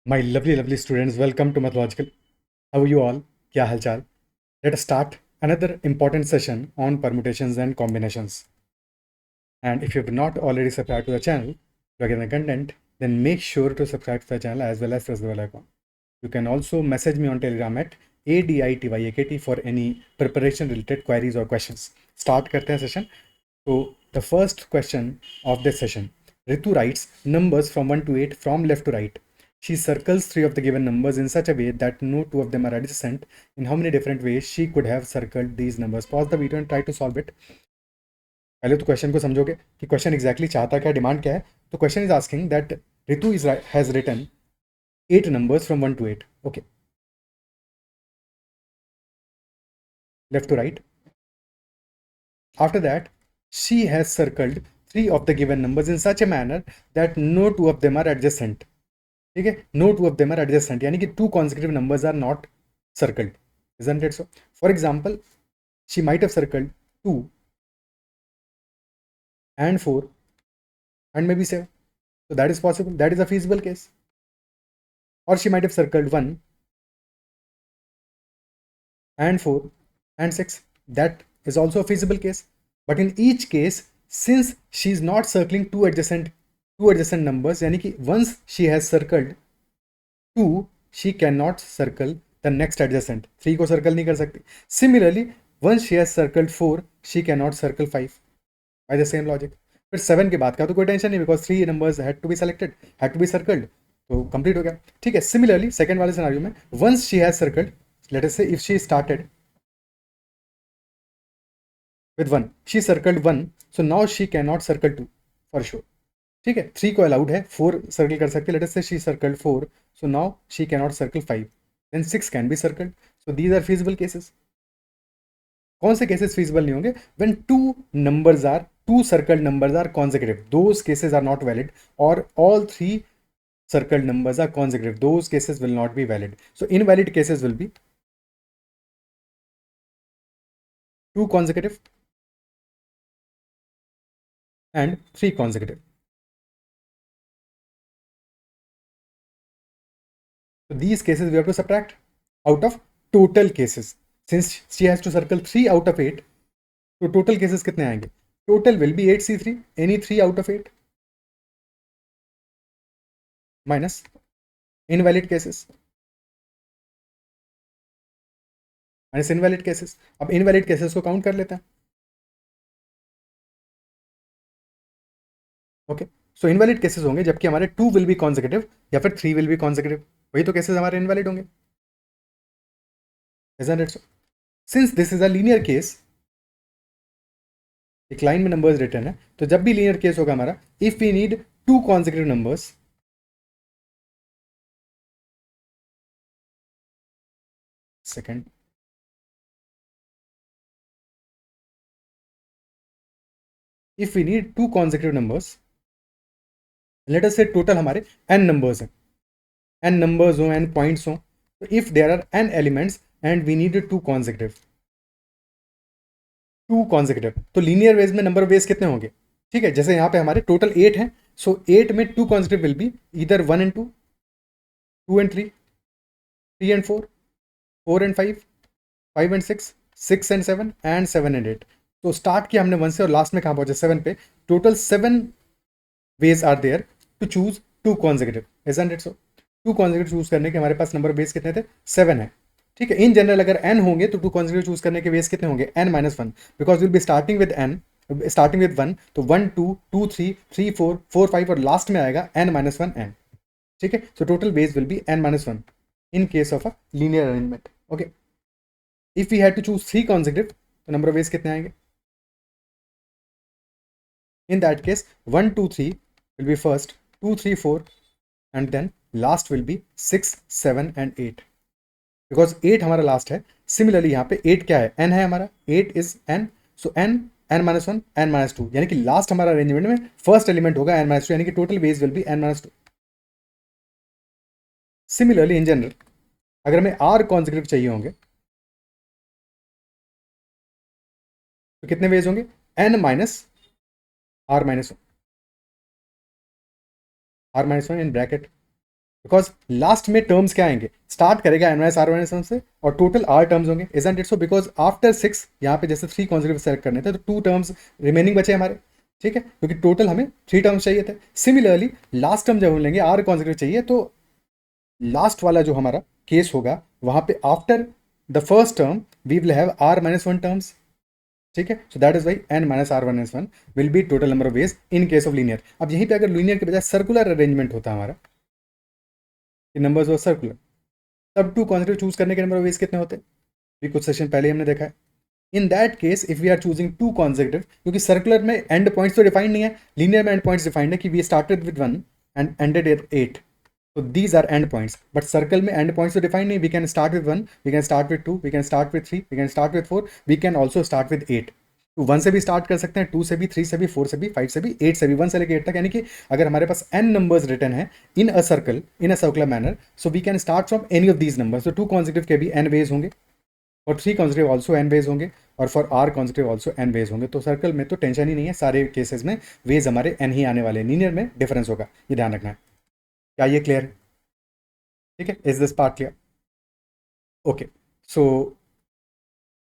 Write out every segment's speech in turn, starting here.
My lovely students, welcome to Mathological. How are you all? क्या हालचाल? Let us start another important session on permutations and combinations. And if you have not already subscribed to the channel to get the content, then make sure to subscribe to the channel as well as press the bell icon. You can also message me on Telegram at ADITYAKT for any preparation related queries or questions. Start करते हैं session. So the first question of this session, Ritu writes numbers from 1 to 8 from left to right. She circles three of the given numbers in such a way that no two of them are adjacent. In how many different ways she could have circled these numbers? Pause the video and try to solve it. पहले तो question को समझोगे कि question exactly चाहता क्या, demand क्या है. तो question is asking that Ritu is has written 8 numbers from 1 to 8. Okay, left to right. After that, she has circled three of the given numbers in such a manner that no two of them are adjacent. ठीक है, no two of them are adjacent यानी कि two consecutive numbers are not circled. Isn't it so? For example, she might have circled 2 and 4 and maybe 7. So that is possible. That is a feasible case. Or she might have circled 1 and 4 and 6. That is also a feasible case. But in each case, since she is not circling two adjacent numbers, yani ki once she has circled 2, she cannot circle the next adjacent. 3 को circle नहीं कर सकती. Similarly, once she has circled 4, she cannot circle 5 by the same logic. फिर 7 के बाद का तो कोई टेंशन नहीं, because 3 numbers had to be selected, had to be circled, तो कंप्लीट हो गया. ठीक है. सिमिलरली सेकंड वाले सिनारियो में once she has circled, let us say if she started with 1, she circled 1, so now she cannot circle 2 for sure. ठीक है. 3 को अलाउड है, 4 सर्कल कर सकते. Let us say she circled 4, so now she cannot circle 5, then 6 can be circled. So these are feasible cases. कौन से cases feasible नहीं होंगे? When two circled numbers are consecutive, those cases are not valid. Or all three circled numbers are consecutive, those cases will not be valid. So invalid cases will be 2 consecutive and 3 consecutive. So these cases we have to subtract out of total cases. Since she has to circle 3 out of 8, तो total cases कितने आएंगे? Total will be 8C3, any 3 out of 8 minus invalid cases, minus invalid cases. अब invalid cases को count कर लेते हैं. Okay, सो invalid cases होंगे जबकि हमारे 2 विल बी कॉन्सेक्यूटिव या फिर 3 विल बी कॉन्सेक्यूटिव. वही तो केसेस हमारे इनवैलिड होंगे. Isn't it so? Since this is a linear case, एक लाइन में नंबर्स रिटर्न है, तो जब भी लीनियर केस होगा हमारा, if we need 2 consecutive numbers, second, if we need 2 consecutive numbers, let us say total हमारे n numbers हैं, n numbers हो, n points हो, तो if there are n elements and we need 2 consecutive, तो linear veg में number of ways कितने होंगे? ठीक है, जैसे यहाँ पे हमारे टोटल 8 हैं, सो 8 में 2 consecutive विल बी इधर 1 and 2, 2 and 3, 3 and 4, 4 and 5, 5 and 6, 6 and 7 and 7 and 8. तो स्टार्ट किया हमने 1 से और लास्ट में कहाँ पहुंचे? 7 पे. Total 7 ways are there to choose 2 consecutive. Isn't it so? 2 consecutive choose करने के हमारे पास नंबर ऑफ वेज कितने थे? 7 है. ठीक है. इन जनरल अगर n होंगे तो 2 consecutive चूज करने के वेज कितने होंगे? n-1, because will be starting with n, starting with 1, तो 1 2 2 3 3 4 4 5 और लास्ट में आएगा n-1 n. ठीक है. So total ways will be n-1 in case of a linear arrangement. Okay, if we had to choose 3 consecutive, तो number of ways कितने आएंगे? In that case, 1 2 3 will be first, 2 3 4, and then last will be 6 7 and 8, because 8 हमारा last है. Similarly यहाँ पे 8 क्या है? n है हमारा. 8 is n, so n-1 n-2, यानी कि लास्ट हमारा अरेंजमेंट में फर्स्ट एलिमेंट होगा n-2, यानी कि total ways will B n-2. Similarly in general अगर हमें r कॉन्सेक्यूटिव चाहिए होंगे तो कितने वेज होंगे? n minus r-1 in bracket because last में टर्म्स क्या आएंगे, स्टार्ट करेगा n minus r minus one से और टोटल r टर्म्स होंगे, isn't it so? Because after 6 यहाँ पे जैसे 3 कॉन्सेक्यूटिव सेलेक्ट करने थे तो 2 टर्म्स रिमेनिंग बचे हमारे, ठीक है, क्योंकि टोटल हमें 3 टर्म्स चाहिए थे। सिमिलरली लास्ट टर्म जब हम लेंगे r कॉन्सेक्यूटिव चाहिए तो लास्ट वाला जो हमारा केस होगा वहां पे after the first term we will have r minus one terms, ठीक है। So that is why n minus r minus one will be total number of ways in case of linear. अब यहीं पे अगर linear के बजाय circular arrangement होता हमारा, नंबर्स वर सर्कुलर, तब 2 कॉन्सेक्यूटिव चूज करने के नंबर ऑफ वेज कितने होते, भी कुछ सेशन पहले हमने देखा है। In that case if we are choosing 2 consecutive, क्योंकि सर्कुलर में एंड पॉइंट्स तो डिफाइंड नहीं है, लीनियर में एंड पॉइंट्स डिफाइंड है कि we started with 1 and ended at 8, so these are end points, but circle में end points तो defined नहीं, we can start with 1, we can start with 2, we can start with 3, we can start with 4, we can also start with 8। तो 1 से भी start कर सकते हैं, 2 से भी, 3 से भी, 4 से भी, 5 से भी, 8 से भी, 1 से लेकर 8 तक। यानी कि अगर हमारे पास n नंबर्स रिटर्न है in a circle, in a circular manner, so we can start from any of these numbers. तो 2 कॉन्सेक्यूटिव के भी n वेज होंगे और 3 कॉन्सेक्यूटिव ऑल्सो n वेज होंगे और for r consecutive also n ways होंगे। तो सर्कल में तो टेंशन ही नहीं है, सारे केसेस में वेज हमारे n ही आने वाले हैं, लीनियर में डिफरेंस होगा, ये ध्यान रखना है। क्या ये क्लियर है? ठीक है, is this part clear? Okay, so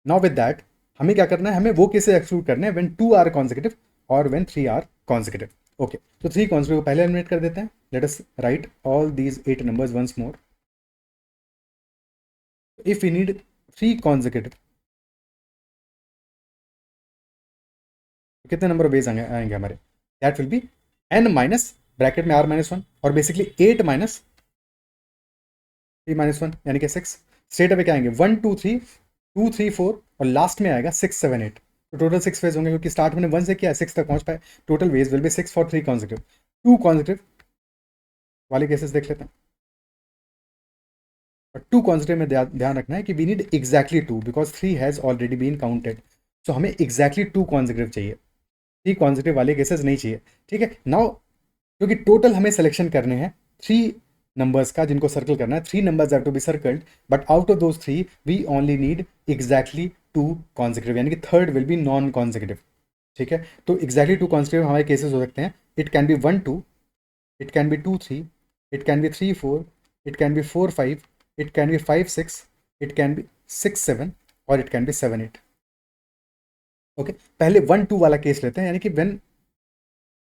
now with that हमें क्या करना है, हमें वो केसेस एक्सक्लूड करने हैं व्हेन 2 आर कॉन्सेक्यूटिव और व्हेन 3 आर कॉन्सेक्यूटिव। ओके, तो 3 कॉन्सेक्यूटिव को पहले एलिमिनेट कर देते हैं। Let us write all these 8 numbers once more. If we need 3 consecutive, कितने नंबर ऑफ वेज आएंगे हमारे, that will be n minus bracket में r माइनस वन और बेसिकली 8 माइनस 3 माइनस वन यानी कि 6। स्ट्रेट अवे क्या आएंगे, 1 2 3 2 3 4 और लास्ट में आएगा 6 7 8। तो टोटल 6 वेज होंगे क्योंकि स्टार्ट में 1 से किया 6 तक पहुंच पाए। Total ways will B 6 for 3 consecutive. 2 consecutive वाले केसेस देख लेते हैं। और 2 कॉन्सेक्यूटिव में ध्यान रखना है कि we need exactly 2 because 3 has already been counted. So हमें एग्जैक्टली 2 कॉन्सेक्यूटिव चाहिए, 3 कॉन्सेक्यूटिव वाले केसेस नहीं चाहिए, ठीक है। नाउ क्योंकि टोटल हमें सिलेक्शन करने हैं 3 नंबर्स का जिनको सर्कल करना है, 3 numbers have to be circled, but out of those 3 we only need exactly 2 consecutive, यानी कि third will be non consecutive, ठीक है। तो एग्जैक्टली 2 कॉन्सेक्यूटिव हमारे केसेस हो सकते हैं। It can be 1 2, it can be 2 3, it can be 3 4, it can be 4 5, it can be 5 6, it can be 6 7 और इट कैन बी 7 8। ओके, पहले 1 2 वाला केस लेते हैं, यानी कि when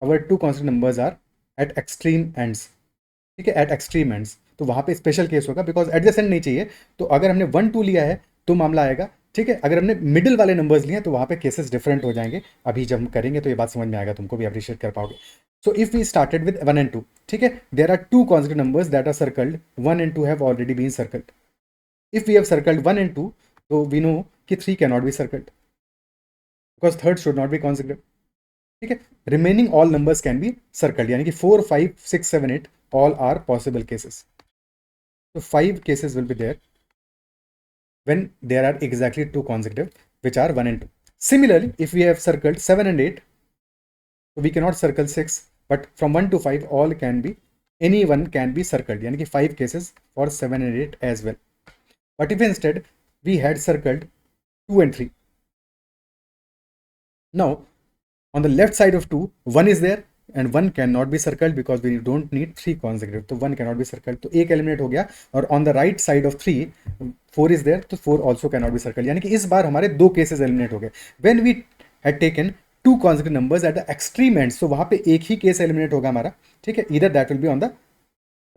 our 2 consecutive numbers are at extreme ends, ठीक है, at extreme ends, तो वहाँ पे स्पेशल केस होगा बिकॉज एडजेसेंट नहीं चाहिए। तो अगर हमने 1 2 लिया है तो मामला आएगा, ठीक है। अगर हमने मिडिल वाले नंबर्स लिए हैं तो वहाँ पे केसेस डिफरेंट हो जाएंगे। अभी जब हम करेंगे तो ये बात समझ में आएगा, तुमको भी अप्रिशिएट कर पाओगे। So if we started with 1 and 2, ठीक है, there are 2 consecutive numbers that are circled, 1 and 2 have already been circled. If we have circled 1 and 2 तो वी नो कि 3 can not be circled because third should not be consecutive, ठीक है। Remaining all numbers can be circled, यानी कि 4 5 6 7 8 all are possible cases. So 5 cases will be there when there are exactly 2 consecutive which are 1 and 2. Similarly, if we have circled 7 and 8, so we cannot circle 6, but from 1 to 5 all can be, any one can be circled, यानी कि 5 cases for 7 and 8 as well. But if instead we had circled 2 and 3, now on the left side of 2 1 is there and 1 cannot be circled because we don't need 3 consecutive, तो 1 cannot be circled, तो एक eliminate हो गया। और on the right side of 3 4 is there, तो 4 also cannot be circled, यानी कि इस बार हमारे 2 केसेस एलिमिनेट हो गए। when we had taken 2 consecutive numbers at the extreme ends, तो वहाँ पे एक ही केस एलिमिनेट होगा हमारा, ठीक है। either that will be on the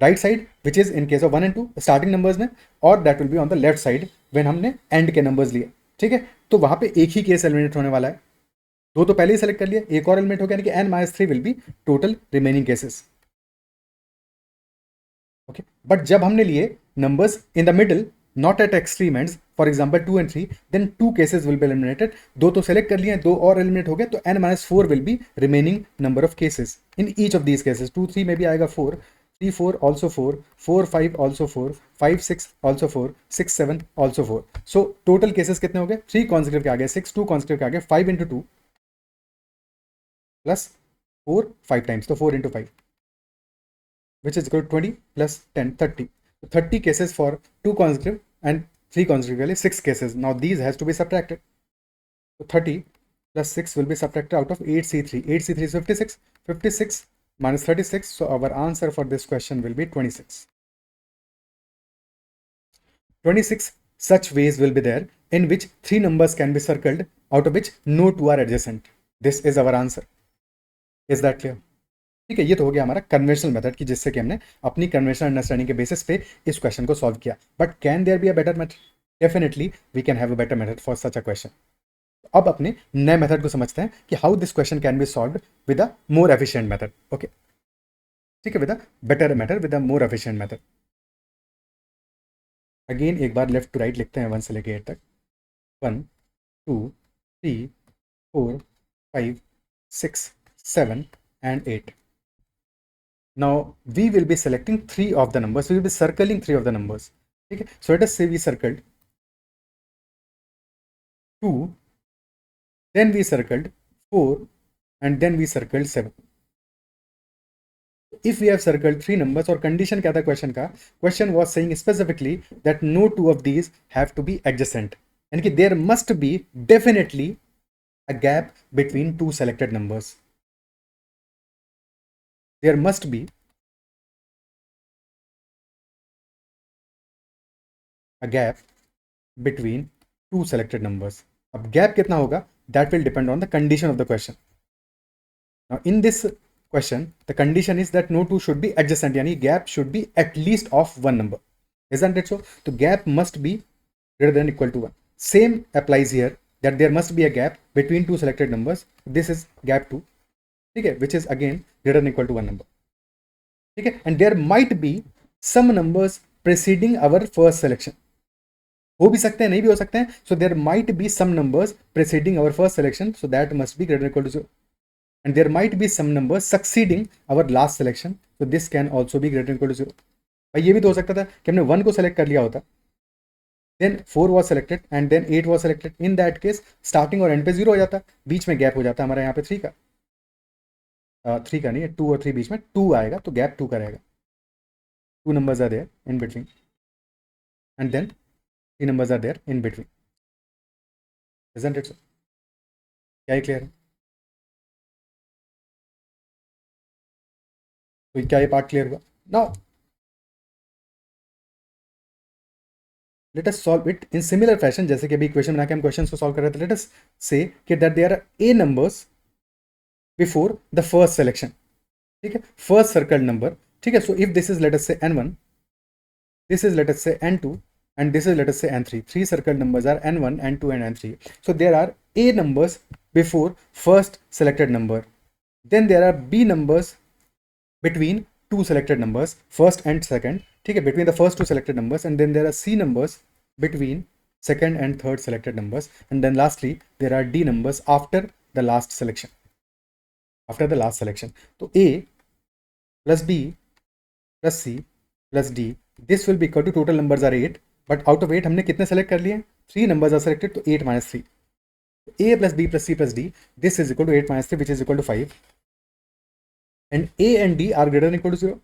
right side which is in case of 1 and 2 starting numbers में, और that will be on the left side when हमने end के numbers लिए, ठीक है। तो वहाँ पे एक ही केस एलिमिनेट होने वाला है। दो तो पहले ही सेलेक्ट कर लिया, एक और एलिमेंट हो गया, यानी कि n माइनस 3 will be total remaining cases, okay. But जब हमने लिए numbers in the middle not at extreme ends, for example 2 and 3, then 2 cases will be eliminated. दो तो सेलेक्ट कर लिए, दो और एलिमिनेट हो गए, तो n minus 4 will be remaining number of cases in each of these cases. 2 3 में भी आएगा 4, 3 4 also 4, 4 5 also 4, 5 6 also 4, 6 7 also 4। So total cases कितने हो गए, 3 कॉन्सेक्यूटिव के आगे 6, 2 कॉन्सेक्यूटिव के आगे 5 into 2 plus 4 5 times, so 4 into 5 which is equal to 20 plus 10 30, so 30 cases for 2 consecutive and 3 consecutively 6 cases. Now these has to be subtracted, so 30 plus 6 will be subtracted out of 8c3, 8c3 is 56, 56 minus 36. So our answer for this question will be 26. 26 such ways will be there in which 3 numbers can be circled, out of which no 2 are adjacent. This is our answer. Is that clear? ठीक है, ये तो हो गया हमारा conventional method की, जिससे कि हमने अपनी कन्वेंशनल अंडरस्टैंडिंग के बेसिस पे इस क्वेश्चन को सॉल्व किया. But can there be a better method? Definitely we can have a better method for such a question. अब अपने नए मेथड को समझते हैं कि how this question can be solve with a more efficient method. Okay, ठीक है, with a better method, with a more efficient method. Again एक बार लेफ्ट टू राइट लिखते हैं 1 से लेके 8 तक. 1 2 3 4 5 6 7 and 8. Now we will be selecting 3 of the numbers. We will be circling 3 of the numbers. Okay, so let us say we circled 2, then we circled 4, and then we circled 7. If we have circled 3 numbers, or condition क्या था question का? Question was saying specifically that no 2 of these have to be adjacent, and कि there must be definitely a gap between 2 selected numbers. There must be a gap between 2 selected numbers. अब gap कितना होगा? That will depend on the condition of the question. Now in this question, the condition is that no 2 should be adjacent, यानी gap should be at least of 1 number. Isn't it so? The gap must be greater than or equal to 1. Same applies here, that there must be a gap between 2 selected numbers. This is gap 2, okay, which is again greater than or equal to 1 number. Okay, and there might be some numbers preceding our first selection. हो भी सकते हैं, नहीं भी हो सकते हैं. So there might be some numbers preceding our first selection, so that must be greater than or equal to 0. And there might be some numbers succeeding our last selection, so this can also be greater than or equal to 0. भाई ये भी तो हो सकता था कि हमने 1 को सेलेक्ट कर लिया होता, then 4 was selected and then 8 was selected. In that case starting और एंड पे 0 हो जाता, बीच में गैप हो जाता हमारा यहाँ पे 3 का. 3 का नहीं है, 2 और 3 बीच में 2 आएगा, तो गैप 2 का रहेगा. 2 numbers are there in between, and then 3 numbers are there in between. Isn't it so? क्या ये क्लियर है? तो क्या ये पार्ट क्लियर हुआ? Now let us solve it in similar fashion. जैसे कि अभी इक्वेशन बना के हम क्वेश्चन को सॉल्व कर रहे थे. लेट अस से कि that there are a numbers before the first selection. ठीक है, फर्स्ट सर्कल नंबर. ठीक है, so if this is let us say n1, this is let us say n2, and this is let us say n3. 3 circled numbers are n1, n2 and n3. So there are a numbers before first selected number, then there are b numbers between two selected numbers, first and second. ठीक है, between the first two selected numbers, and then there are c numbers between second and third selected numbers, and then lastly there are d numbers after the last selection. After the last selection, so a plus b plus c plus d, this will be equal to, total numbers are 8, but out of 8 हमने कितने select कर लिए? 3 numbers are selected, तो 8 minus 3. a plus b plus c plus d, this is equal to 8 minus 3, which is equal to 5, and a and d are greater than or equal to 0,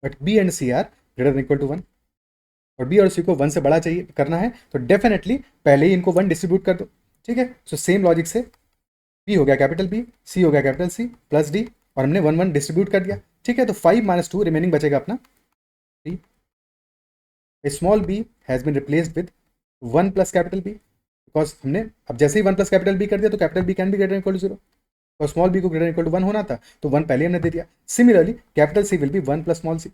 but b and c are greater than or equal to 1, और b और c को 1 से बड़ा चाहिए करना है, तो definitely पहले ही इनको 1 डिस्ट्रीब्यूट कर दो. ठीक है, सो सेम लॉजिक से b हो गया कैपिटल B, c हो गया कैपिटल C प्लस d, और हमने 1 1 डिस्ट्रीब्यूट कर दिया. ठीक है, तो 5 minus 2 रिमेनिंग बचेगा अपना 3. Small b has been replaced with 1 plus capital B, because हमने अब जैसे ही 1 प्लस कैपिटल B कर दिया, तो capital B can be greater equal to 0, और स्मॉल b को ग्रेटर इक्वल टू 1 होना था, तो 1 पहले हमने दे दिया. Similarly capital C will be 1 plus small c.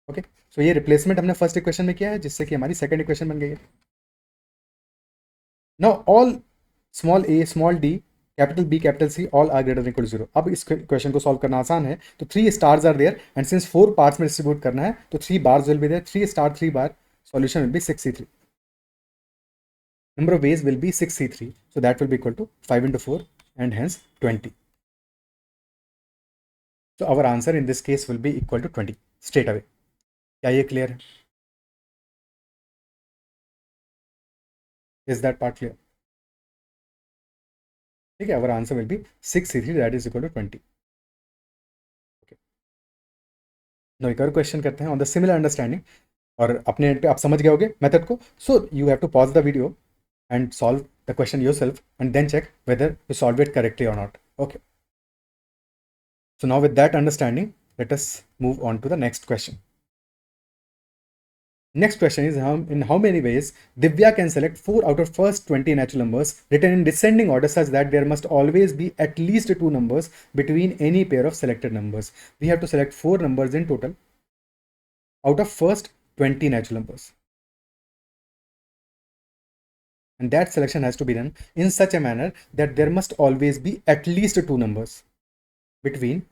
Okay, so ये रिप्लेसमेंट हमने फर्स्ट इक्वेशन में किया है, जिससे कि हमारी सेकंड इक्वेशन बन गई है. Now all small a small d capital B capital C all are greater equal to 0. अब इस क्वेश्चन को सॉल्व करना आसान है. तो 3 stars are there, and since 4 parts में डिस्ट्रीब्यूट करना है, तो 3 bars will be there. 3 star 3 bar, solution will be 6c3. number of ways will be 6c3, so that will be equal to 5 into 4 and hence 20. So our answer in this case will be equal to 20 straight away. क्या ये clear है? Is that part clear? ठीक है, our answer will be 6c3, that is equal to 20. Okay. Now एक और question करते हैं on the similar understanding, और अपने पे आप समझ गए होगे मेथड को. So you have to pause the video and solve the question yourself, and then check whether you solve it correctly or not. Okay. So now with that understanding, let us move on to the next question. Next question is in how many ways Divya can select 4 out of first 20 natural numbers written in descending order such that there must always be at least 2 numbers between any pair of selected numbers. We have to select 4 numbers in total out of first 20 natural numbers. And that selection has to be done in such a manner that there must always be at least 2 numbers between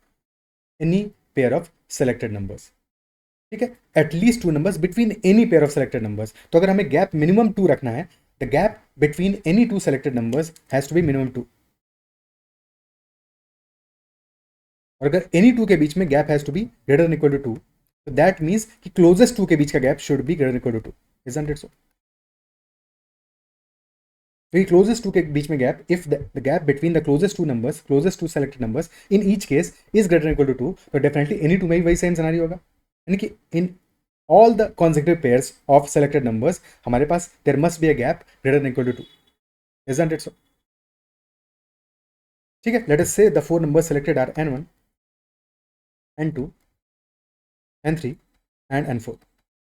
any pair of selected numbers. ठीक है, at least 2 numbers between any pair of selected numbers. तो अगर हमें gap minimum 2 रखना है, the gap between any 2 selected numbers has to be minimum 2. और अगर any 2 के बीच में gap has to be greater than equal to 2, तो दैट मींस कि क्लोजेस्ट 2 के बीच का gap should be greater than equal to 2. Isn't it so? तो क्लोजेस्ट 2 के बीच में gap, if the gap between the closest 2 numbers, closest 2 selected numbers in each case is greater than equal to 2, तो definitely any 2 में ही वही same scenario होगा. यानी कि इन all the consecutive pairs of selected numbers हमारे पास there must be a gap greater than equal to 2. Isn't it so? ठीक है, let us say the 4 numbers selected are n1, n2, n3 and n4.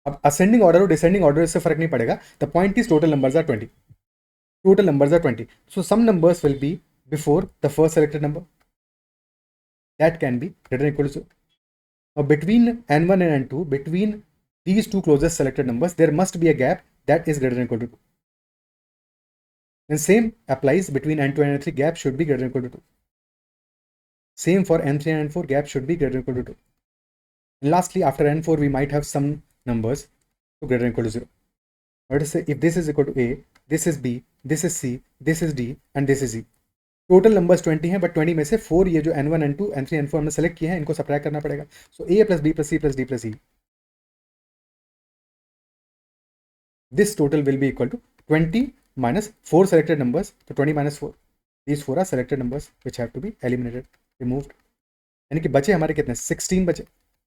अब ascending order और descending order इससे फर्क नहीं पड़ेगा. The point is total numbers are 20. Total numbers are 20. So some numbers will be before the first selected number. That can be greater than equal to 0. Now between n1 and n2, between these 2 closest selected numbers, there must be a gap that is greater than equal to 2. And same applies between n2 and n3, gap should be greater than equal to 2. Same for n3 and n4, gap should be greater than equal to 2. And lastly, after n4, we might have some numbers to greater than equal to 0. Let us say if this is equal to a, this is b, this is c, this is d and this is e. Total numbers 20 हैं, but 20 में से 4 ये जो n1, n2, n3, n4 हमने select किए हैं, इनको subtract करना पड़ेगा. सो a plus b plus c plus d plus e, this total will be equal to 20 minus 4 selected numbers. So 20 minus 4, these 4 are selected numbers which have to be eliminated, removed. यानी कि बचे हमारे कितने? 16 बचे.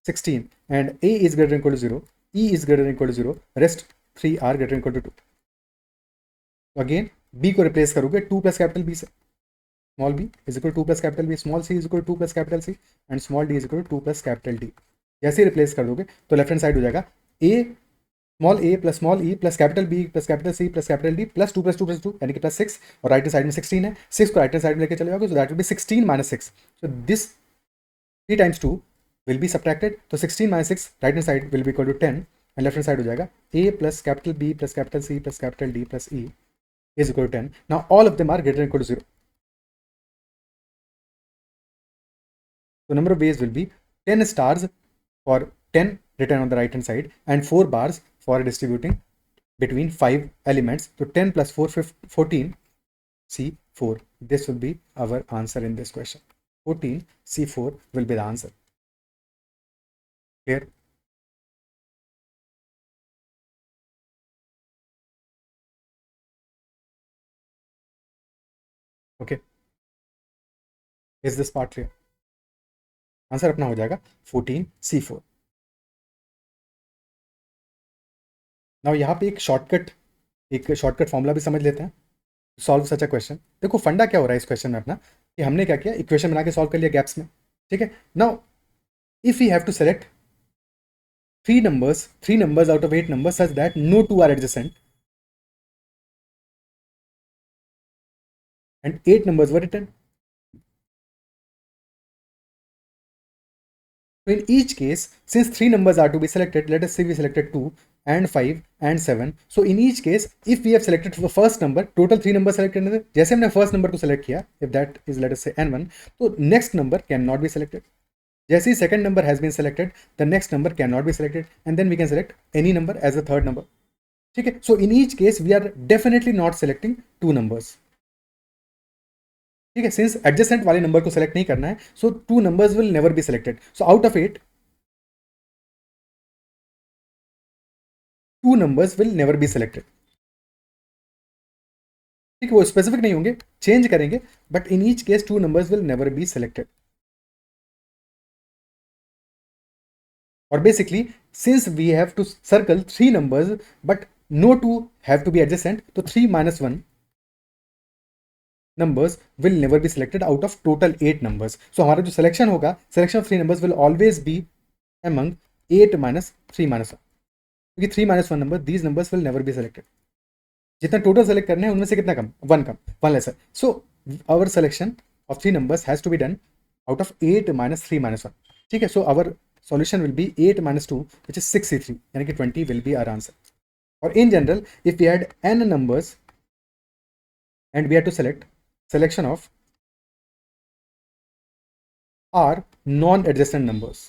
16 and a is greater than equal to 0, e is greater than equal to 0, rest 3 are greater than equal to 2. तो again b को replace करोगे 2 plus capital b से. Small b is equal to 2 plus capital b, small c is equal to 2 plus capital c and small d is equal to 2 plus capital d. जैसे ही replace कर दोगे तो left hand side हो जाएगा a small a plus small e plus capital b plus capital c plus capital d plus 2 plus 2 plus 2 यानी कि plus 6, और right side में 16 है. 6 को राइट साइड में लेके चले जाओगे, so that will be 16 minus 6. So this 3 times 2 will be subtracted, तो 16 minus 6 right hand side will be equal to 10 and left hand side हो जाएगा a plus capital b plus capital c plus capital d plus e is equal to 10. Now all of them are greater than equal to 0. So number of ways will be 10 stars for 10 written on the right hand side and 4 bars for distributing between 5 elements. So 10 plus 4, 14, C4. This will be our answer in this question. 14, C4 will be the answer. Clear? Okay. Is this part clear? Answer अपना हो जाएगा 14, C4. Now यहाँ पे एक shortcut formula भी समझ लेते हैं, सॉल्व सच अ क्वेश्चन. देखो फंडा क्या हो रहा है इस क्वेश्चन में अपना, कि हमने क्या किया, इक्वेशन बना के सॉल्व कर लिया गैप्स में. ठीक है. Now if we have to select 3 numbers out of 8 numbers such that no 2 are adjacent and 8 numbers were written. So in each case, since 3 numbers are to be selected, let us say we selected 2 and 5 and 7. So in each case, if we have selected the first number, total 3 numbers selected. जैसे हमने first number को select किया, if that is let us say n1, तो next number cannot be selected. जैसे ही second number has been selected, the next number cannot be selected, and then we can select any number as the third number. ठीक है. So in each case, we are definitely not selecting 2 numbers. ठीक है. Since adjacent वाले number को select नहीं करना है, सो 2 numbers will never be selected. So out of 8, 2 numbers will never be selected. ठीक है. वो स्पेसिफिक नहीं होंगे, चेंज करेंगे, but in each case 2 numbers will never be selected. और basically since we have to circle 3 numbers but no 2 have to be adjacent, तो 3 minus 1 numbers will never be selected out of total 8 numbers. So हमारा जो selection होगा, selection of 3 numbers will always be among 8 minus 3 minus 1. क्योंकि 3 minus 1 number, these numbers will never be selected. जितना total select करने हैं उनमें से कितना कम, one lesser. So our selection of 3 numbers has to be done out of 8 minus 3 minus 1. ठीक है. So our solution will be 8 minus 2, which is 63, यानी कि 20 will be our answer. Or in general, if we had n numbers and we had to select selection of r non-adjacent numbers,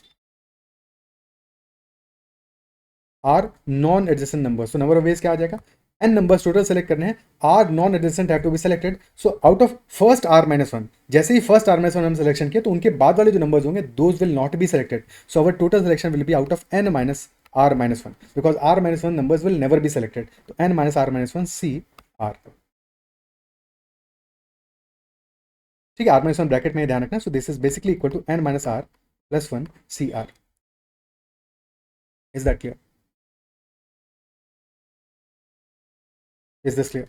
r non-adjacent numbers, so number of ways क्या आ जाएगा, n numbers total select करने हैं, r non-adjacent have to be selected. So out of first r minus 1, जैसे ही first r minus 1 हम selection किए तो उनके बाद वाले जो numbers होंगे those will not be selected. So our total selection will be out of n minus r minus 1, because r minus 1 numbers will never be selected. So n minus r minus 1 c r. ठीक है. r minus 1 bracket में ध्यान रखना. So this is basically equal to n minus r plus 1 c r. Is that clear? Is this clear?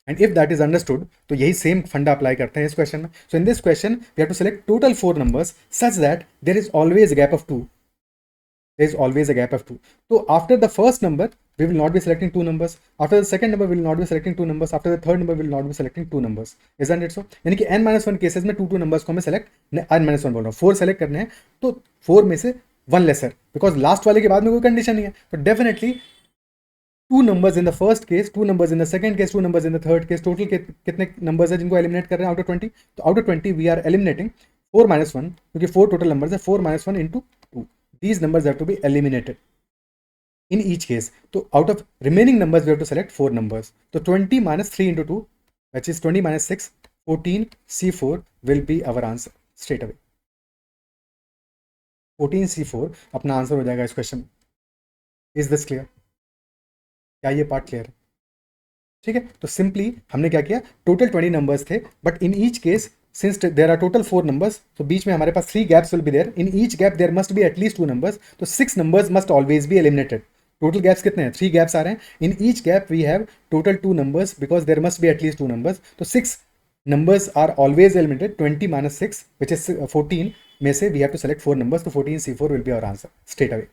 And if that is understood, तो यही same फंडा apply करते हैं इस क्वेश्चन में. So in this question we have to select total 4 numbers such that there is always a gap of 2. There is always a gap of 2. So after the first number we will not be selecting 2 numbers. After the second number we will not be selecting 2 numbers. After the third number we will not be selecting 2 numbers. Isn't it so? यानी कि n-1 cases में 2 numbers को हमें select n-1 बोल रहा हूँ 4 select करने हैं, तो 4 में से 1 lesser, because लास्ट वाले के बाद में कोई कंडीशन नहीं है. तो definitely 2 numbers in the first case, 2 numbers in the second case, 2 numbers in the third case, total कितने numbers है जिनको eliminate कर रहे हैं out of 20. तो out of 20 we are eliminating 4 minus 1, क्योंकि 4 total numbers है, 4 minus 1 into 2. These numbers have to be eliminated in each case. So out of remaining numbers we have to select 4 numbers. So 20 minus 3 into 2, which is 20 minus 6, 14 C4 will be our answer straight away. 14 C4 अपना answer हो जाएगा इस question में. Is this clear? क्या ये part clear है? ठीक है. तो सिंपली हमने क्या किया, टोटल 20 नंबर्स थे, but in each case since there are total 4 numbers, तो बीच में हमारे पास 3 gaps will be there. In each gap there must be at least 2 numbers. तो 6 numbers must always be eliminated. Total gaps कितने हैं, 3 गैप्स आ रहे हैं. In each gap we have total 2 numbers, because there must be at least 2 numbers. तो 6 numbers are always eliminated. 20 minus 6, which is 14 में से we have to select 4 numbers. तो 14 C4 will be our answer straight away.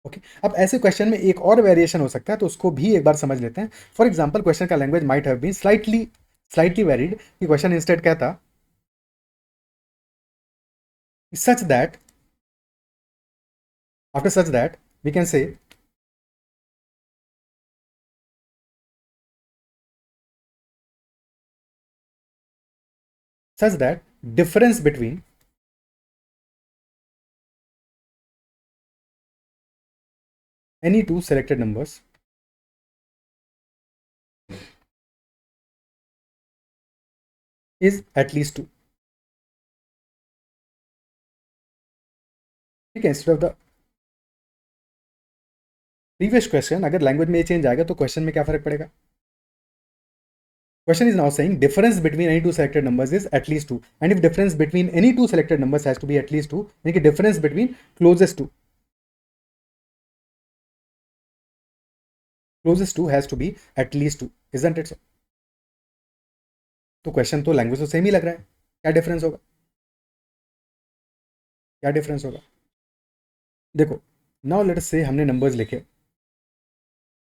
Okay. अब ऐसे question में एक और variation हो सकता है, तो उसको भी एक बार समझ लेते हैं. फॉर एग्जांपल क्वेश्चन का language might have been slightly varied. कि क्वेश्चन इंस्टेड कहता such that, after such that we can say such that difference between any two selected numbers is at least 2. ठीक है. Instead of the previous question, अगर language में change आएगा तो question में क्या फर्क पड़ेगा. Question is now saying difference between any two selected numbers is at least 2, and if difference between any two selected numbers has to be at least 2, यानी कि difference between closest to has to be at least 2, isn't it so? तो question तो language तो same ही लग रहा है. क्या difference होगा, क्या डिफरेंस होगा. देखो, नाउ लेट अस से हमने नंबर्स लिखे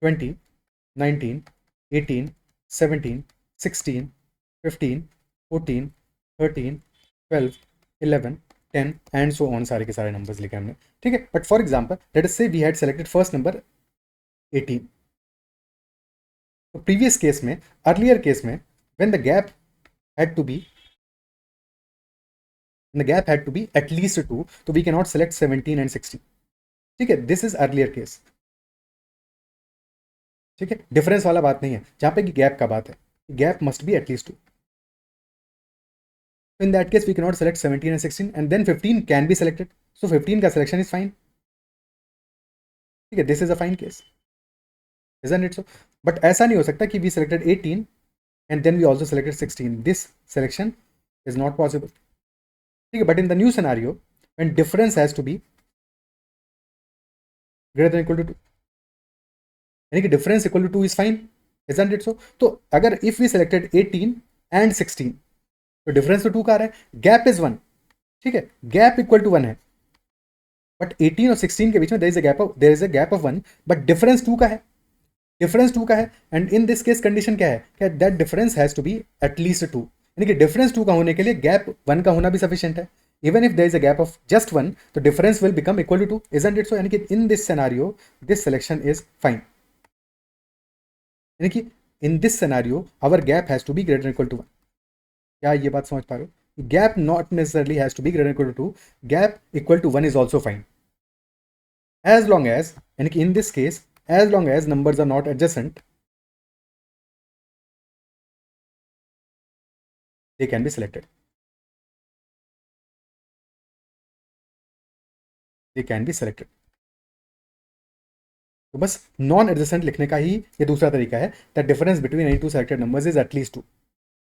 20, 19, 18, 17, 16, 15, 14, 13, 12, 11, 10 एंड सो ऑन. सारे के सारे नंबर्स लिखे हमने. ठीक है. But for example let us say we had selected first number 18. तो प्रीवियस केस में, अर्लियर केस में, when the gap had to be at least 2, so we cannot select 17 and 16. ठीक है. This is earlier case. ठीक है. Difference वाला बात नहीं है जहां पे गैप का बात है. Gap must be at least 2. In that case we cannot select 17 and 16, and then 15 can be selected. So 15 का selection is fine. ठीक है. This is a fine case, isn't it so? But ऐसा नहीं हो सकता कि we selected 18 and then we also selected 16. This selection is not possible. ठीक है. But in the new scenario, when difference has to be greater than equal to 2, यानी कि difference equal to 2 is fine, isn't it so? तो अगर if we selected 18 and 16, तो difference तो 2 का आ रहा है, गैप इज 1, ठीक है, गैप इक्वल टू 1 है, बट 18 और 16 के बीच में there is a gap of 1, but difference 2 का है, डिफरेंस 2 का है, and in this case condition क्या है, क्या that difference has to be at least 2, यानी कि डिफरेंस 2 का होने के लिए गैप 1 का होना भी सफिशिएंट है। Even if there is a gap of just 1, तो difference will become equal to 2, isn't it so, यानी कि in this scenario this selection is fine, यानी कि in this scenario our gap has to be greater equal to 1। क्या ये बात समझ पा रहे हो? Gap not necessarily has to be greater equal to 2, gap equal to 1 is also fine, as long as, यानी कि in this case as long as numbers are not adjacent, they can be selected, they can be selected। तो बस non adjacent लिखने का ही ये दूसरा तरीका है, that difference between any two selected numbers is at least 2।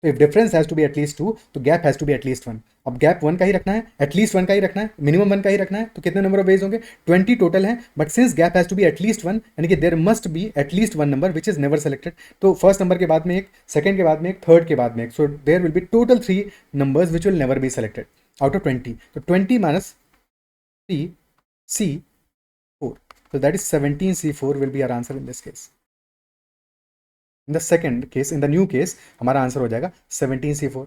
तो if difference has to be at least 2, तो gap has to be at least 1। अब गैप 1 का ही रखना है, एटलीस्ट 1 का ही रखना है, मिनिमम 1 का ही रखना है, तो कितने नंबर ऑफ वेज होंगे? 20 टोटल है, but since gap has to be at least 1, यानी कि there must be at least 1 number which is never selected. तो फर्स्ट नंबर के बाद में एक, सेकंड के बाद में एक, थर्ड के बाद में एक, so there will be total 3 numbers which will never be selected out of 20। तो 20 minus 3 C4, so that is 17C4 will be our answer in this case। in the second case, in the new case, हमारा answer हो जाएगा 17C4।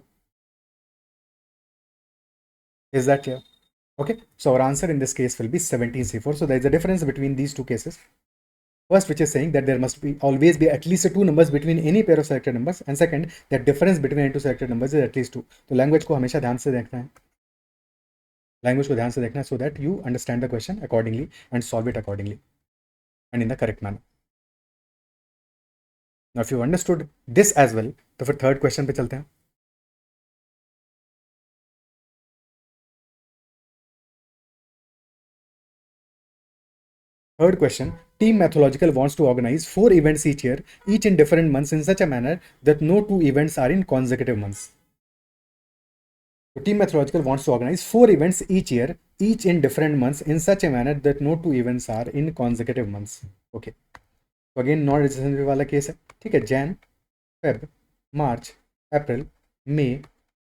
is that clear? Okay, so our answer in this case will be 17C4। so there is a difference between these two cases, first which is saying that there must be always be at least 2 numbers between any pair of selected numbers, and second that difference between any two selected numbers is at least 2। तो language को हमेशा ध्यान से देखना है, language को ध्यान से देखना है, so that you understand the question accordingly and solve it accordingly and in the correct manner। Now if you understood this as well, तो फिर थर्ड क्वेश्चन पे चलते हैं। Third question, Team Mathological wants to organize 4 events each year, each in different months in such a manner that no 2 events are in consecutive months। So Team Mathological wants to organize 4 events each year, each in different months in such a manner that no 2 events are in consecutive months। Okay, तो again non relationship वाला केस है, ठीक है, Jan, Feb, March, April, May,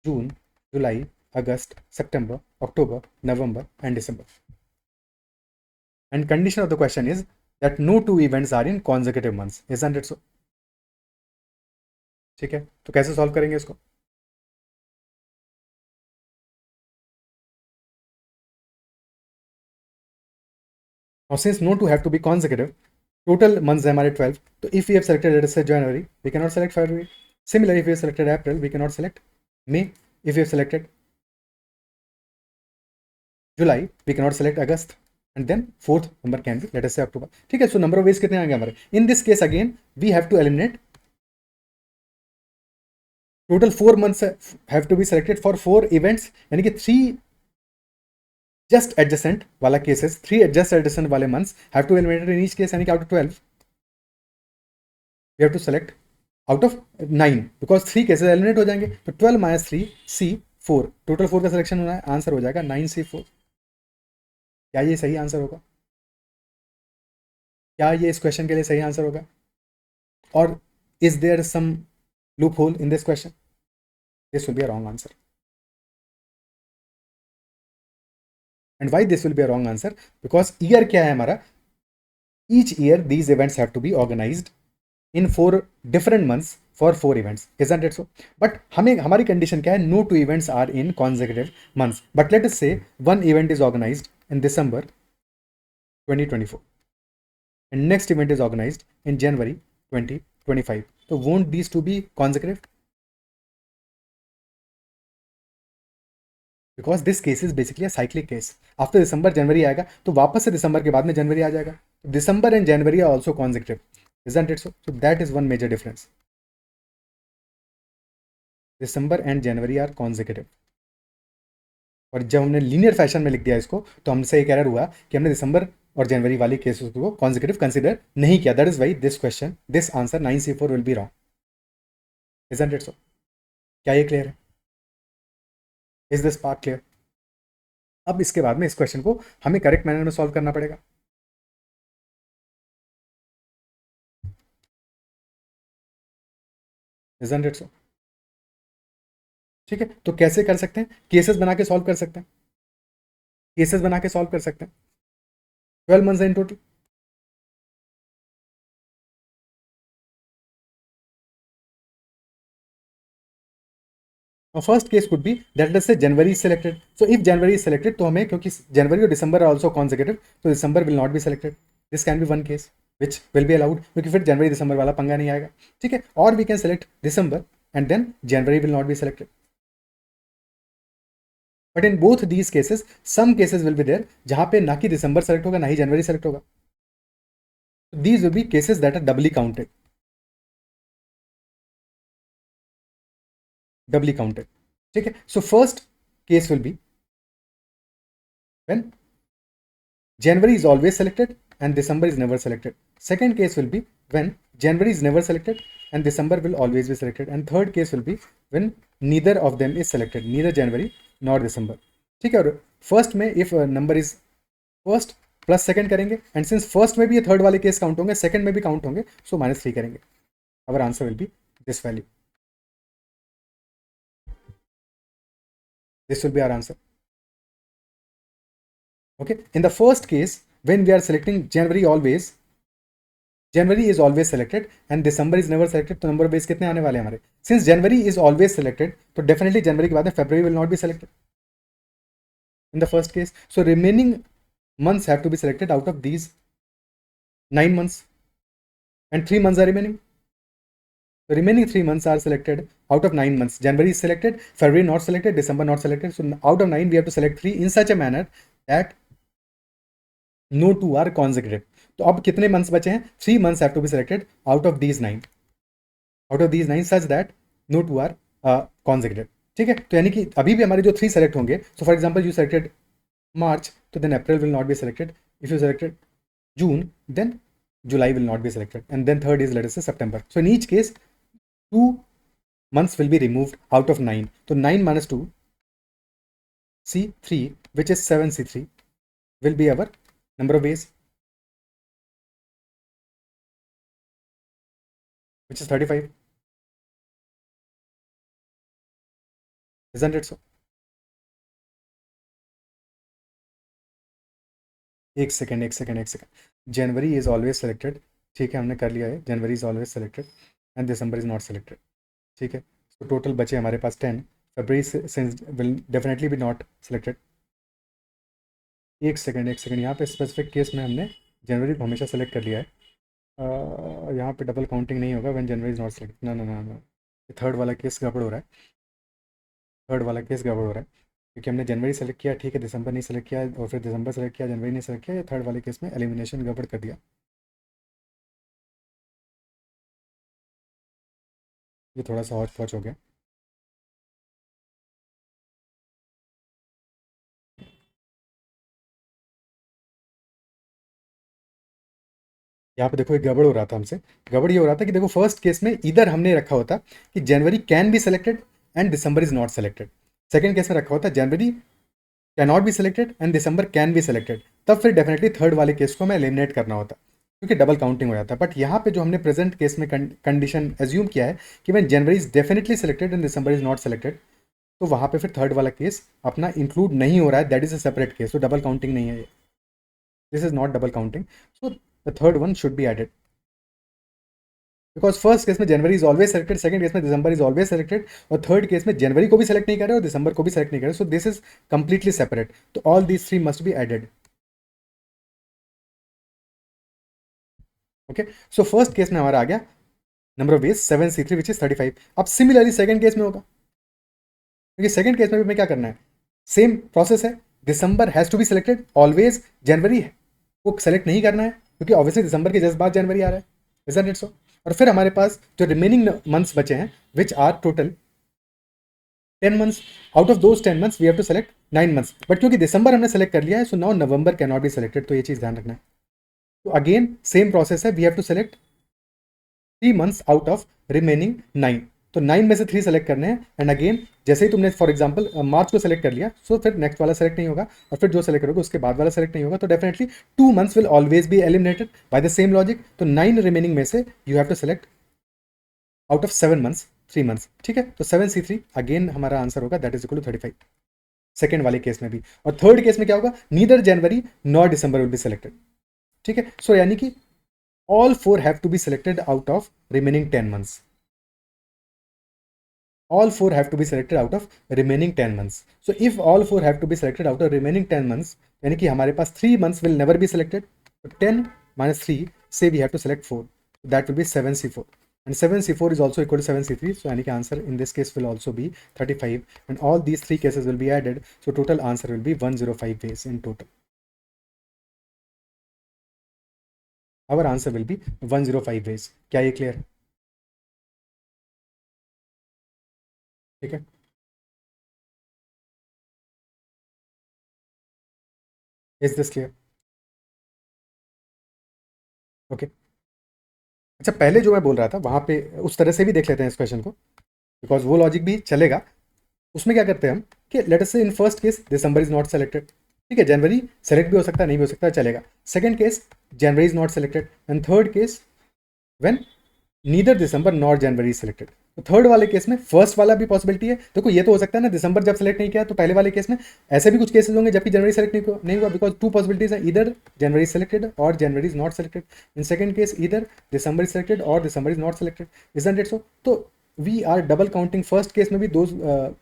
June, July, August, September, October, November and December. And condition of the question is that no 2 events are in consecutive months, isn't it so? ठीक है, तो कैसे solve करेंगे इसको? Now since no 2 have to be consecutive, total months है हमारे 12, तो if we have selected let us say January, we cannot select February। Similarly, if we have selected April, we cannot select May। if we have selected July, we cannot select August, and then fourth number can be let us say October। ठीक है, so number of ways कितने आएंगे हमारे? In this case again we have to eliminate total 4 months have to be selected for 4 events, यानी कि 3 just adjacent वाला cases, 3 just adjacent वाले months have to be eliminated in each case, यानी कि out of 12 we have to select out of 9 because 3 cases eliminate हो जाएंगे, तो 12 minus 3 C4, total 4 का सिलेक्शन होना है, आंसर हो जाएगा 9C4। क्या ये सही आंसर होगा? क्या ये इस क्वेश्चन के लिए सही आंसर होगा? और is there some loophole in this question? This will be a wrong answer. And why this will be a wrong answer? Because year क्या है हमारा? each year these events have to be organized in 4 different months for 4 events, isn't it so? But हमें हमारी condition क्या है? no 2 events are in consecutive months, but let us say one event is organized in December 2024 and next event is organized in January 2025, so won't these two be consecutive? Because this case is basically a cyclic case, after दिसंबर जनवरी आएगा तो वापस से दिसंबर के बाद में जनवरी आ जाएगा, December and January are also consecutive, isn't it so? So that is one major difference, December and January are consecutive. और जब हमने लीनियर फैशन में लिख दिया इसको तो हमसे एक एरर हुआ कि हमने दिसंबर और जनवरी वाली केसेस को कॉन्जिक्टिव कंसिडर नहीं किया, that is why this question this answer 9C4 will be wrong, isn't it so? क्या ये क्लियर है? Is this part clear? अब इसके बाद में इस क्वेश्चन को हमें करेक्ट मैनर में सॉल्व करना पड़ेगा। Isn't it so? ठीक है, तो कैसे कर सकते हैं, केसेस बना के सॉल्व कर सकते हैं, केसेस बना के सॉल्व कर सकते हैं। 12 months in total. First case could be that let's say January is selected, so if January is selected तो हमें, क्योंकि जनवरी और दिसंबर आर आल्सो कॉन्सेक्यूटिव, तो December will not be selected. This can be one case which will be allowed, क्योंकि फिर जनवरी दिसंबर वाला पंगा नहीं आएगा। ठीक है, और we can select December and then January will not be selected. But in both these cases some cases will be there जहां पे ना कि दिसंबर सेलेक्ट होगा ना ही जनवरी सेलेक्ट होगा। These will be cases that are doubly counted, doubly counted. ठीक है, so first case will be when January is always selected and December is never selected. Second case will be when January is never selected and December will always be selected. And third case will be when neither of them is selected, neither January nor December. ठीक है, और first में if number is first plus second करेंगे, and since first में भी ये third वाले case count होंगे, सेकंड में भी काउंट होंगे, सो -3 करेंगे। Our answer will be this value, this will be our answer. Okay, in the first case when we are selecting January is always selected and December is never selected, तो number of days कितने आने वाले हैं हमारे? Since January is always selected, तो definitely January के बाद में February will not be selected in the first case. So remaining months have to be selected out of these 9 months, and 3 months are remaining. The remaining 3 months are selected out of 9 months. January is selected, February not selected, December not selected. So out of 9 we have to select 3 in such a manner that no 2 are consecutive. तो अब कितने months बचे हैं? 3 months have to be selected out of these 9, such that no 2 are consecutive. ठीक है, तो यानी कि अभी भी हमारे जो 3 सेलेक्ट होंगे, so for example you selected March, तो then April will not be selected. If you selected June, then July will not be selected, and then third is let us say September. So in each case 2 months will be removed out of 9. So 9 minus 2, C3, which is 7C3, will be our number of days, which is 35. Isn't it so? एक second. January is always selected, ठीक है, हमने कर लिया है। January is always selected and December is not selected. ठीक है, तो टोटल बचे हमारे पास 10। February since will definitely be not selected. एक सेकेंड, यहाँ पे स्पेसिफिक केस में हमने जनवरी को हमेशा सेलेक्ट कर लिया है। यहाँ पे डबल काउंटिंग नहीं होगा when January is not selected. ना, थर्ड वाला केस गड़बड़ हो रहा है, क्योंकि हमने जनवरी सेलेक्ट किया, ठीक है, दिसंबर नहीं सेलेक्ट किया, और फिर दिसंबर सेलेक्ट किया, जनवरी नहीं सेलेक्ट किया। थर्ड वाले केस में एलिमिनेशन गड़बड़ कर दिया। ये थोड़ा सा हौच पौच हो गया। यहाँ पे देखो एक गड़बड़ हो रहा था हमसे। गड़बड़ ये हो रहा था कि देखो फर्स्ट केस में इधर हमने रखा होता कि January can be selected and December is not selected. Second case में रखा होता January can not be selected and December can be selected, तब फिर डेफिनेटली थर्ड वाले केस को हमें एलिमिनेट करना होता, क्योंकि डबल काउंटिंग हो जाता है। बट यहाँ पे जो हमने प्रेजेंट केस में कंडीशन एज्यूम किया है कि when January is definitely selected and December is not selected, तो वहाँ पे फिर थर्ड वाला केस अपना इंक्लूड नहीं हो रहा है, that is a separate case, तो डबल काउंटिंग नहीं है ये, this is not double counting. So the third one should be added, because first case में January is always selected, second case में दिसंबर इज ऑलवेज सेलेक्टेड, और third case में जनवरी को भी सेलेक्ट नहीं कर रहे और दिसंबर को भी सेलेक्ट नहीं कर रहे, so this is completely separate, तो all these 3 must be added. Okay, so first case में हमारा आ गया number of days 7C3 which is 35। अब सिमिलरली सेकंड केस में होगा, क्योंकि सेकंड केस में भी हमें क्या करना है, सेम प्रोसेस है। December has to be selected always, जनवरी को सेलेक्ट नहीं करना है, क्योंकि ऑब्वियसली दिसंबर के जस्ट बाद जनवरी आ रहा है, इजंट इट सो। और फिर हमारे पास जो रिमेनिंग मंथ्स बचे हैं which are total 10 months, out of those 10 months we have to select 9 months, but क्योंकि दिसंबर हमने सेलेक्ट कर लिया है, so now November can not be selected, तो ये चीज़ ध्यान रखना है। तो अगेन सेम प्रोसेस है, we have to select 3 months out of remaining 9, तो 9 में से 3 सेलेक्ट करने हैं, एंड अगेन जैसे ही तुमने फॉर एग्जांपल मार्च को सेलेक्ट कर लिया, सो फिर नेक्स्ट वाला सेलेक्ट नहीं होगा, और फिर जो सेलेक्ट करोगे उसके बाद वाला सेलेक्ट नहीं होगा, तो definitely 2 months will always be eliminated by the same logic. तो 9 रिमेनिंग में से you have to select out of 7 months 3 months, ठीक है। तो 7C3 अगेन हमारा आंसर होगा, that is equal to 35 second वाले केस में भी। और थर्ड केस में क्या होगा, neither January nor December will be selected, ठीक है। सो यानी कि all 4 have to be selected out of remaining 10 months. All 4 have to be selected out of remaining 10 months. So if all 4 have to be selected out of remaining 10 months, यानी कि हमारे पास 3 months will never be selected. So 10 minus 3, say we have to select 4. So that will be 7C4. And 7C4 is also equal to 7C3. So यानी कि answer in this case will also be 35. And all these 3 cases will be added. So total answer will be 105 ways in total. Our answer will be 105 ways. क्या ये clear है? ठीक है। Is this clear? Okay. अच्छा, पहले जो मैं बोल रहा था वहाँ पे उस तरह से भी देख लेते हैं इस क्वेश्चन को, बिकॉज वो लॉजिक भी चलेगा। उसमें क्या करते हैं हम कि लेट अस से in first case December is not selected, ठीक है। जनवरी सेलेक्ट भी हो सकता है, नहीं भी हो सकता है, चलेगा। Second case January is not selected, and third case when neither December not January is selected. तो थर्ड वाले केस में फर्स्ट वाला भी पॉसिबिलिटी है। देखो ये तो हो सकता है ना, दिसंबर जब सेलेक्ट नहीं किया तो पहले वाले केस में ऐसे भी कुछ केसेस होंगे जबकि जनवरी सेलेक्ट नहीं हुआ, बिकॉज 2 पॉसिबिलिटीज है, इधर जनवरी सेलेक्टेड और January is not selected. In second case इधर दिसंबर इज सेलेक्टेड और December is not selected, isn't it so? तो we are double counting, first case में भी those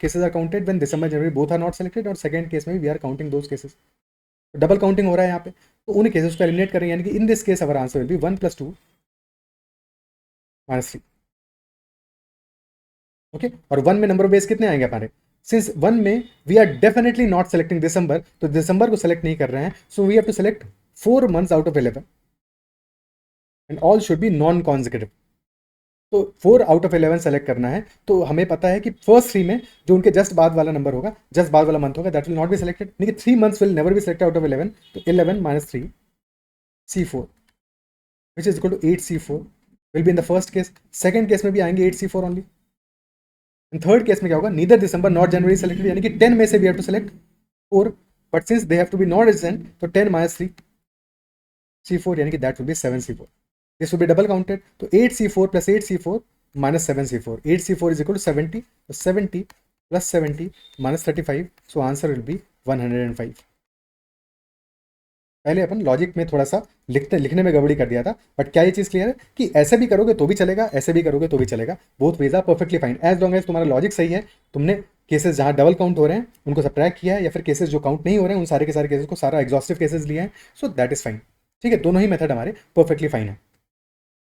cases are counted when December January both are not selected, और second case में भी we are counting those cases. Double counting हो रहा है यहाँ पे, तो उन केसेस को एलिमिनेट करेंगे, यानी कि in this case our answer will be 1 + 2 - 3। Okay, और 1 में नंबर ऑफ डेज कितने आएंगे हमारे? सिंस 1 में we are definitely not selecting December, तो दिसंबर को सेलेक्ट नहीं कर रहे हैं, so we have to select 4 months out of 11 and all should be non consecutive. तो 4 आउट ऑफ 11 सेलेक्ट करना है, तो हमें पता है कि फर्स्ट 3 में जो उनके जस्ट बाद वाला नंबर होगा, जस्ट बाद वाला मंथ होगा, that will not be selected, यानी कि 3 months will never be selected out of 11। तो 11 - 3 C4 which is equal to 8C4 will be in the first case. Second case में भी आएंगे 8C4 ओनली। थर्ड केस में क्या होगा, neither December not January selected, यानी कि 10 में से we have to select 4, but since they have to be not resident, तो 10 - 3 C4, यानी कि that will be 7C4। This will be double counted, तो 8C4 + 8C4 - 7C4, 8C4 is equal to 70, तो 70 + 70 - 35, so answer will B 105। पहले अपन logic में थोड़ा सा लिखने में गड़बड़ी कर दिया था, बट क्या ये चीज़ क्लियर है कि ऐसे भी करोगे तो भी चलेगा, ऐसे भी करोगे तो भी चलेगा, both ways are perfectly fine as long as तुम्हारा लॉजिक सही है। तुमने केसेस जहाँ डबल काउंट हो रहे हैं उनको सब्ट्रैक्ट किया है, या फिर केसेस जो काउंट नहीं हो रहे हैं उन सारे के सारे केसेस को सारा एग्जॉस्टिव केसेस लिए हैं, सो दैट इज फाइन, ठीक है। दोनों ही मेथड हमारे परफेक्टली फाइन है।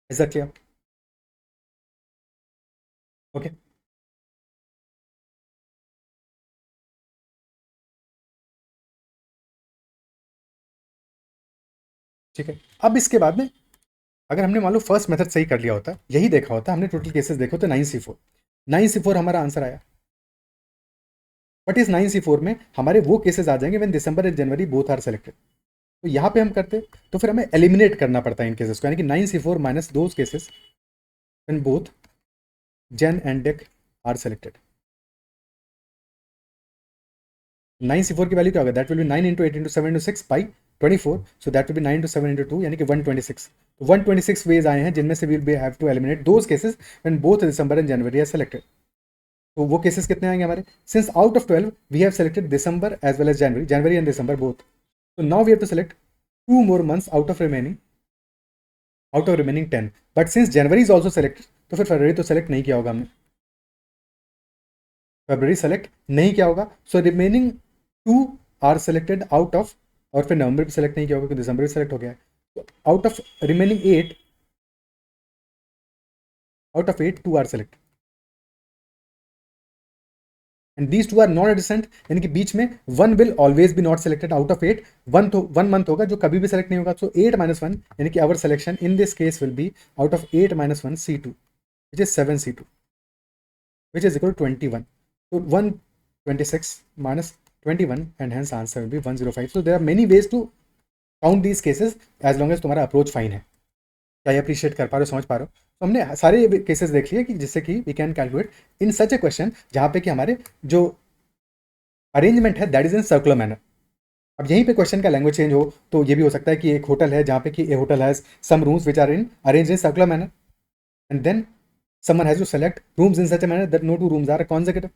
Is that clear? ओके, ठीक है। अब इसके बाद में अगर हमने मान लो फर्स्ट मेथड सही कर लिया होता, यही देखा होता, हमने टोटल केसेस देखे होते 9C4, 9C4 हमारा आंसर आया। बट इस 9C4 में हमारे वो केसेस आ जाएंगे when December and January both are selected. तो यहाँ पे हम करते तो फिर हमें एलिमिनेट करना पड़ता है इन केसेस को, यानी कि 9C4 minus those cases when both Jan and Dec are selected. 9C4 की वैल्यू क्या होगा, that will be 9 × 8 × 7 × 6 by 24, so that will be 9 × 7 × 2, यानी कि 126। तो 126 वेज आए हैं जिनमें से we will have to eliminate those cases when both December and January are selected. तो वो केसेस कितने आएंगे हमारे? Since out of 12 we have selected December as well as January, January and December both, so now we have to select 2 more months out of remaining 10, but since January is also selected, तो फिर फरवरी तो select नहीं किया होगा हमने, फरवरी select नहीं किया होगा, so remaining 2 are selected out of, और फिर नवंबर भी सेलेक्ट नहीं किया होगा क्योंकि दिसंबर भी सेलेक्ट हो गया है, तो out of remaining 8, out of 8 2 are select, and these 2 are not adjacent, यानी कि बीच में 1 will always be not selected out of 8, 1 month होगा जो कभी भी सेलेक्ट नहीं होगा, सो 8 - 1, यानी कि our selection in this case will be out of 8 - 1 C2 which is 7C2 which is equal to 21. So 126 minus 21 and hence answer will be 105. So there are many ways to count these cases as long as तुम्हारा approach fine है। क्या ये appreciate कर पा रहे हो, समझ पा रहे हो? तो हमने सारे केसेस देख लिए कि जिससे कि we can calculate in such a question जहाँ पे कि हमारे जो अरेंजमेंट है that is in circular manner. अब यहीं पे क्वेश्चन का लैंग्वेज चेंज हो तो ये भी हो सकता है कि एक होटल है जहाँ पे कि a hotel has some rooms which are in arrange in circular manner, and then someone has to select rooms in such a manner that no two rooms are consecutive.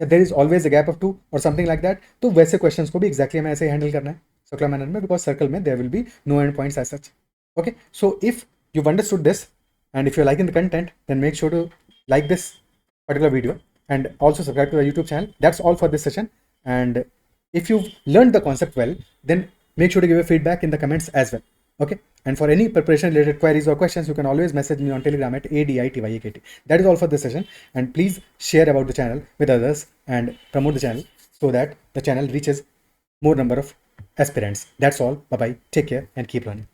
There is always a gap of 2 or something like that. तो वैसे questions को भी exactly हमें ऐसे handle करना है circular manner में, because circle में there will be no end points as such. Okay, so if you've understood this and if you're liking the content, then make sure to like this particular video and also subscribe to the YouTube channel. That's all for this session. And if you've learned the concept well, then make sure to give a feedback in the comments as well. Okay, and for any preparation related queries or questions, you can always message me on Telegram at ADITYAKT. That is all for this session, and please share about the channel with others and promote the channel so that the channel reaches more number of aspirants. That's all. Bye bye, take care and keep learning.